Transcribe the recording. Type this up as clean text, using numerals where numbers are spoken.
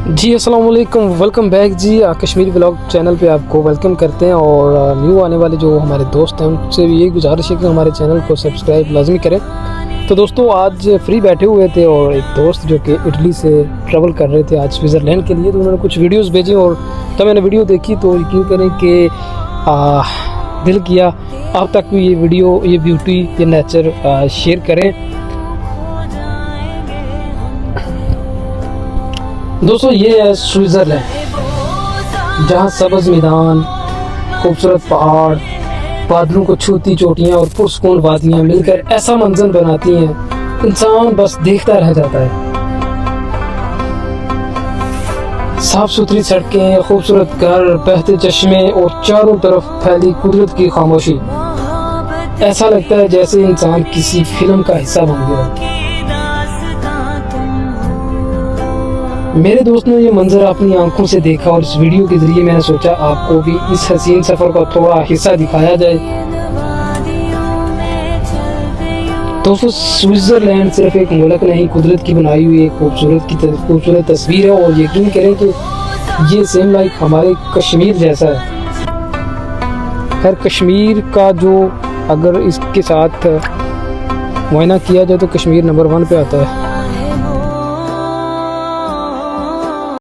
जी अस्सलाम वालेकुम, welcome back जी। Kashmiri vlog channel पे आपको वेलकम करते हैं। और न्यू आने वाले जो हमारे दोस्त हैं उनसे भी यही गुजारिश है कि हमारे चैनल को सब्सक्राइब लाजमी करें। तो दोस्तों आज फ्री बैठे हुए थे और एक दोस्त जो कि इटली से ट्रैवल कर रहे थे आज स्विट्ज़रलैंड के लिए, तो उन्होंने कुछ वीडियोस भेजी और तब मैंने वीडियो देखी तो यकीन करें कि दिल किया आप तक भी ये वीडियो, ये ब्यूटी, ये नेचर शेयर करें। दोस्तों ये है स्विट्ज़रलैंड, जहाँ सब्ज़ मैदान, खूबसूरत पहाड़, बादलों को छूती चोटियाँ और पुरस्कून वादियाँ मिलकर ऐसा मंजर बनाती हैं, इंसान बस देखता रह जाता है। साफ सुथरी सड़कें, खूबसूरत घर, बहते चश्मे और चारों तरफ फैली कुदरत की खामोशी, ऐसा लगता है जैसे इंसान किसी फिल्म का हिस्सा बन गया। मेरे दोस्त ने ये मंजर अपनी आंखों से देखा और इस वीडियो के ज़रिए मैंने सोचा आपको भी इस हसीन सफ़र का थोड़ा हिस्सा दिखाया जाए। दोस्तों स्विट्ज़रलैंड सिर्फ एक मुल्क नहीं, कुदरत की बनाई हुई एक खूबसूरत तस्वीर है और यकीन करें कि ये सेम लाइक हमारे कश्मीर जैसा है। खैर कश्मीर का जो अगर इसके साथ मुआयना किया जाए तो कश्मीर नंबर 1 पे आता है।